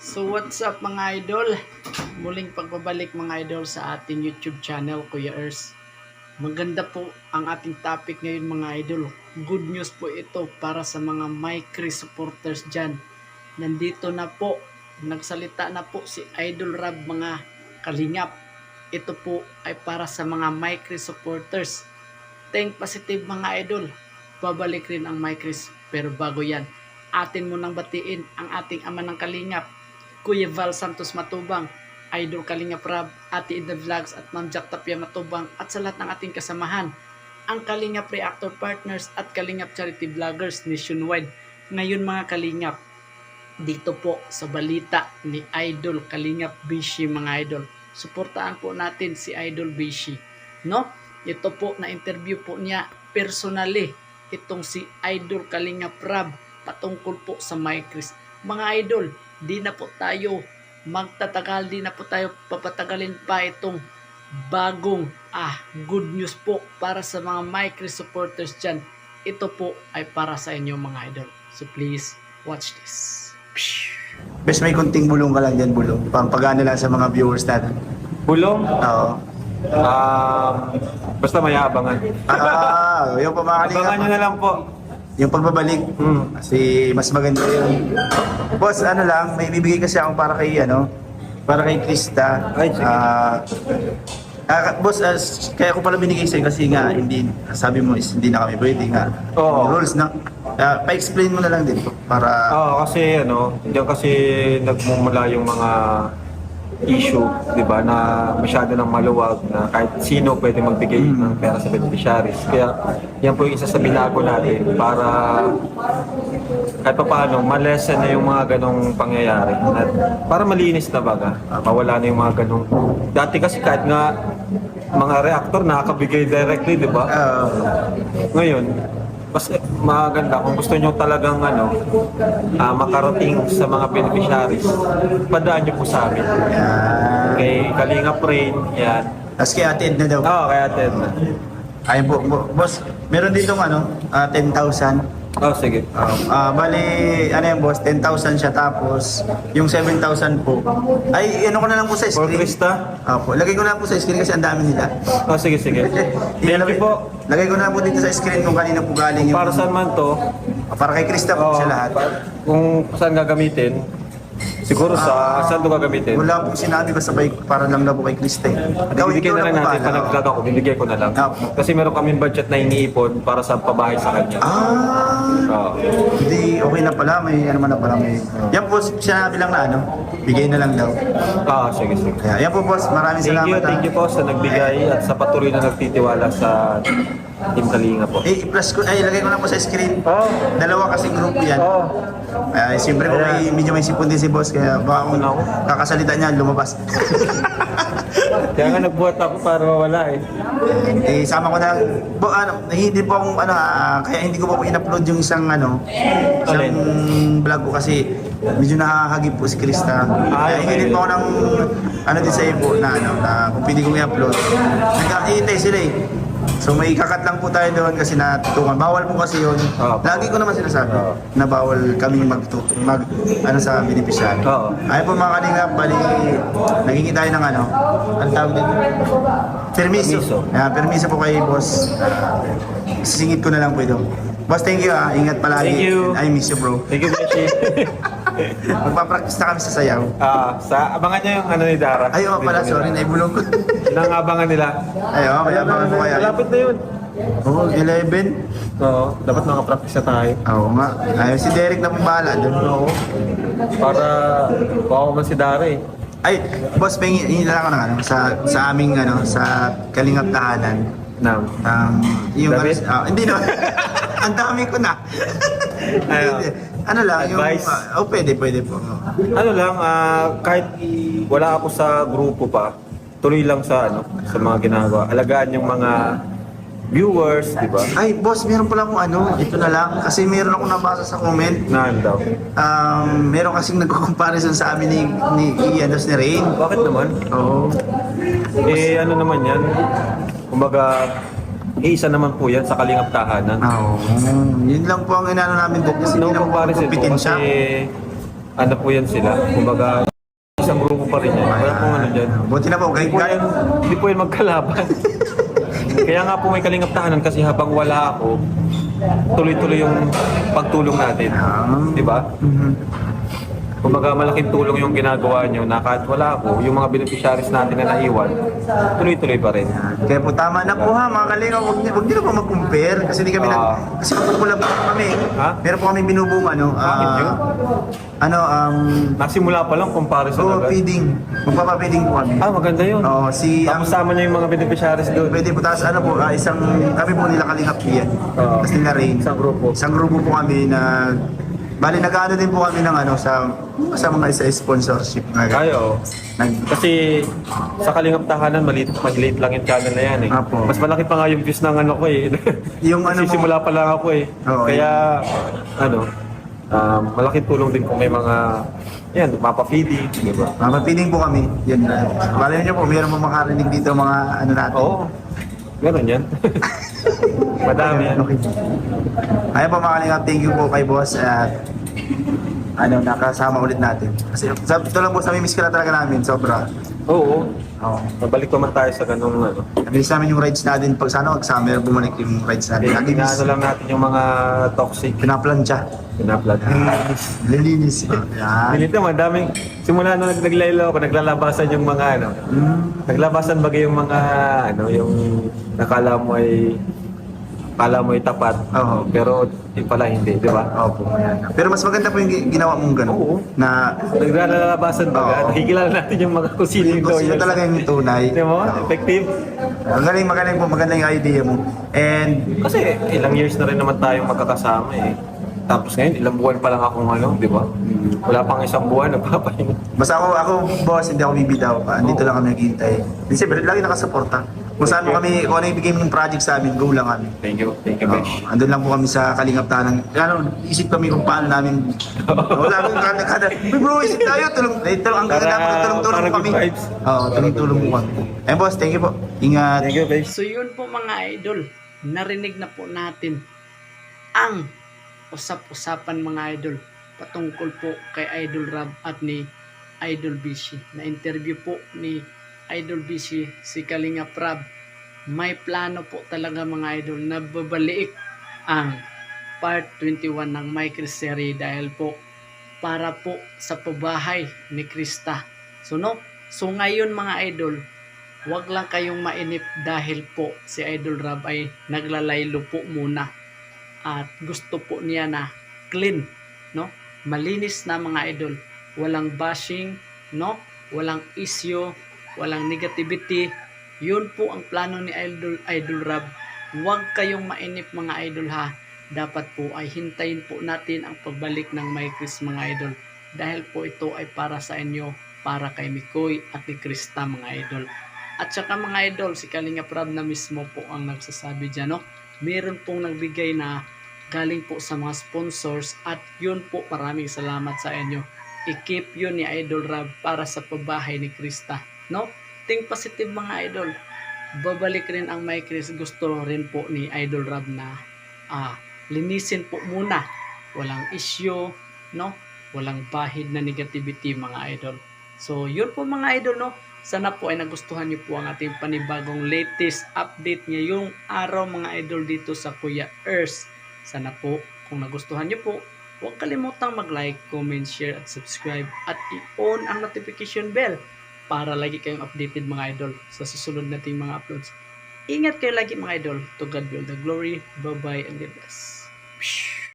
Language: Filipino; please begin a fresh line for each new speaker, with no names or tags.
So what's up mga idol? Muling pagbabalik mga idol sa ating YouTube channel, Kuya Ers. Maganda po ang ating topic ngayon mga idol. Good news po ito para sa mga Micri supporters dyan. Nandito na po, nagsalita na po si Idol Rab mga kalingap. Ito po ay para sa mga Micri supporters. Think positive mga idol. Babalik rin ang Micris, pero bago yan, atin munang batiin ang ating ama ng kalingap, Kuya Val Santos Matubang, Idol Kalingap Rab, Ate Ida Vlogs at Ma'am Jack Tapia Matubang at sa lahat ng ating kasamahan, ang Kalingap Reactor Partners at Kalingap Charity Vloggers nationwide. Ngayon mga kalingap, dito po sa balita ni Idol Kalingap Bishi mga idol, suportaan po natin si Idol Bishi, no? Ito po na interview po niya personally itong si Idol Kalingap Rab patungkol po sa Micris. Mga idol, di na po tayo magtatagal, di na po tayo papatagalin pa itong bagong good news po para sa mga Micris supporters dyan. Ito po ay para sa inyo mga idol. So please watch this.
Bes, may kunting bulong ka lang dyan, bulong. Pampagana lang sa mga viewers natin.
Bulong?
Oo.
Basta may abangan.
Yung pamakalinga.
Abangan nyo na lang po.
Yung pagbabalik. Kasi mas maganda yun. Boss, ano lang, may bibigay kasi akong para kay Krista.
Ay, sige.
Boss, kaya ko pala binigay sa'yo kasi nga, hindi, sabi mo is hindi na kami pwede nga.
Oo.
Rules na. Pa-explain mo na lang din para...
Kasi diyan kasi nagmumula yung mga issue, di ba, na masyado nang maluwag na kahit sino pwede magbigay ng pera sa beneficiaries. Kaya yan po yung isa sa binago natin para kahit pa paano, malesen na yung mga ganong pangyayari. Para malinis na baga, mawala na yung mga ganong... Dati kasi kahit nga mga reactor nakakabigay directly, di ba? Ngayon, mas maganda kung gusto nyo talagang makarating sa mga beneficiaries, padaan nyo po sa amin. Kay Kalingap Rain, yan.
Tapos kay Ate Edna daw.
Oo, kay Ate Edna.
Ayun po, boss, meron ditong 10,000.
Sige.
Bali, ano yan boss, 10,000 siya tapos yung 7,000 po. Ay, ano ko na lang po sa
For
screen.
Krista?
Opo, lagay ko na lang po sa screen kasi ang dami nila.
Sige. Thank you po.
Lagay ko na lang po dito sa screen kung kanina po galing yung...
Para saan man to,
Para kay Krista po sa lahat.
kung saan gagamitin, siguro saan to gagamitin?
Wala pong sinabi basta para lang na po kay Krista.
Bibigyan na lang natin pa nag-vlog ako, bibigyan ko na lang. Kasi meron kaming budget na iniipon para sa pabahay sa kanya.
Hindi, okay na pala, may ano man na pala may... Yan po, sinabi lang na bigay na lang daw.
Sige.
Yan po boss, maraming salamat.
Thank you po sa nagbigay at sa patuloy na nagtitiwala sa Team Kalinga po.
Plus ko, lagay ko na po sa screen. Dalawa kasi group yan. Siyempre po medyo may sipon din si boss, kaya baka kung kakasalita niya, lumabas.
Kaya nga nagbuhat ako para mawala
Sama ko na, hindi po akong kaya hindi ko pa po in-upload yung isang vlog ko kasi medyo nakahagip po si Krista. Kaya hindi din po ako ng din sa iyo po na kung pwede kong i-upload. Nagkakihintay sila So may kakat lang po tayo doon kasi natutungan. Bawal po kasi yun. Lagi ko naman sinasabi na bawal kami sa beneficiary. Ayun po mga kalingap, bali nagiging tayo ng ang tawag din? Permiso. Permiso po kay boss. Sisingit ko na lang po ito. Boss, thank you Ingat palagi.
Thank you.
I miss you bro.
Thank you, Beshi.
Magpapractice na kami sa sayaw.
Abangan nyo yung ni Dara.
Ay, pala, sorry, naibulong ko.
Ilang abangan nila?
Kaya abangan mo kaya.
Malapit na yun.
11.
Oo, dapat nakapractice na tayo.
Oo nga. Si Derek na pong bahala doon.
Oo. Para baka man si Dara
Ay, boss, pahingin lang ako ng sa aming sa Kalingap Tahanan. Yung
David?
hindi naman. Ang dami ko na.
Advice?
Pwede po.
Kahit wala ako sa grupo pa, tuloy lang sa mga ginagawa. Alagaan yung mga viewers, di ba?
Ay, boss, meron pala akong ito na lang. Kasi meron ako nabasa sa comment.
Daw?
Meron kasing nagko-comparison sa amin ni Rain.
Bakit naman?
Oo.
Ano naman yan? Kumbaga, isa naman po yan sa Kalingap Tahanan.
Yun lang po ang inano namin doon kasi
No
hindi naman
comparison po
kompetensya.
kasi ano po yan sila. Kumbaga, isang grupo pa rin yan. Wala pong ano dyan.
Buti na po,
Hindi po yan magkalaban. Kaya nga po may kalingap tahanan kasi habang wala ako, tuloy-tuloy yung pagtulong natin. Di ba? Kumbaga malaking tulong yung ginagawa nyo na kahit wala ako, yung mga beneficiaries natin na naiwan, tuloy-tuloy pa rin.
Kaya po tama na po ha, mga kalinga, huwag niyo na po mag-compare kasi di kami kasi kapupula po kami.
Ha?
Meron po kami binubong
Bakit yun? Nasimula pa lang comparison agad.
feeding. Magpapapiding po kami.
Maganda yun.
Oo,
Tapos sama niya yung mga beneficiaries doon.
pwede po, tapos isang, kami po nila Kalingap yan.
Oo.
Tapos nila Rain.
Isang grupo.
Isang grupo po kami na, bali nag-ano din po kami ng sa mga sponsorship.
Ayo. Kasi sa Kalingap Tahanan, maliit lang yung channel na yan eh.
Apo.
Mas malaki pa nga yung views ng ano ko eh.
Yung ano
Kasi simula pa lang ako eh.
Oo,
Kaya, malaking tulong din kung may mga, mapapidi, di ba?
Mapipiling po kami. Yan na. Bali niyo po, mayroon mo makarinig dito mga ano natin.
Oo. Meron yan. Madami yan.
Okay. Ayun po mga Kalingap, thank you po kay boss at nakasama ulit natin. Kasi ito lang po sa miss ka na talaga namin, sobra.
Oo.
Oo.
Mabalik naman tayo sa ganung ano.
Nabilis namin yung rides natin. Pag sana mag-summer, bumalik yung rides natin.
Inaano lang natin yung mga toxic.
Pinaplansya.
Pinaplat.
Lilinis. Yan.
Pinito, madaming, simula nung naglaylo ako, naglalabasan yung mga naglabasan bagay yung mga yung nakala mo ay tapat.
Oo.
Pero yung pala hindi, di ba?
Opo, yan. Pero mas maganda po yung ginawa mong gano'n.
Oo.
Na
Naglalabasan baga,
Oo.
nakikilala natin yung mga kusiling
kung sino talaga yung tunay.
Di mo?
Oo.
Effective.
Ang magaling po, maganda yung idea mo. And
Kasi ilang years na rin naman tayong magkakasama eh. Tapos ngayon, ilang buwan pa lang akong di ba? Wala pang isang buwan, nagpapahinga.
basta ako boss, hindi ako bibitaw. Andito lang kami naghihintay. Hindi siyempre, lagi nakasuporta. Kung saan mo kami, kung ano yung bigay mo ng project sa amin, go lang kami.
Thank you, Besh.
Andun lang po kami sa Kalingap Tahanan. Isip kami kung paano namin. Wala akong kada. Bro, isip tayo. Ang ganda dapat tulong-tulong
para
po kami.
good vibes.
Oo, tulong-tulong po kami. Eh boss, thank you po. Ingat.
Thank you, Besh.
So yun po mga idol, narinig na po natin ang usap-usapan mga idol patungkol po kay Idol Rab at ni Idol Bishi. Na-interview po ni Idol Bishi si Kalingap Rab. May plano po talaga mga idol na babaliik ang part 21 ng My Chris series dahil po para po sa pabahay ni Krista. So ngayon mga idol, wag lang kayong mainip dahil po si Idol Rab ay naglalaylo po muna at gusto po niya na clean, malinis na mga idol, walang bashing, walang issue, walang negativity. Yun po ang plano ni Idol Rab. Huwag kayong mainip mga idol ha. Dapat po ay hintayin po natin ang pagbalik ng My Chris mga idol dahil po ito ay para sa inyo, para kay Mikoy at ni Krista mga idol. At saka mga idol, si Kalingap Rab na mismo po ang nagsasabi dyan, meron pong nagbigay na galing po sa mga sponsors at yun po, maraming salamat sa inyo. I-keep yun ni Idol Rab para sa pabahay ni Krista. Think positive mga idol. Babalik rin ang My Chris. Gusto rin po ni Idol Rab na linisin po muna. Walang issue, walang bahid na negativity mga idol. So yun po mga idol, sana po ay nagustuhan niyo po ang ating panibagong latest update ngayong araw mga idol dito sa Kuya Earth. Sana po kung nagustuhan niyo po, huwag kalimutang mag-like, comment, share at subscribe at i-on ang notification bell para lagi kayong updated mga idol sa susunod nating mga uploads. Ingat kayo lagi mga idol. To God be all the glory. Bye bye and God bless.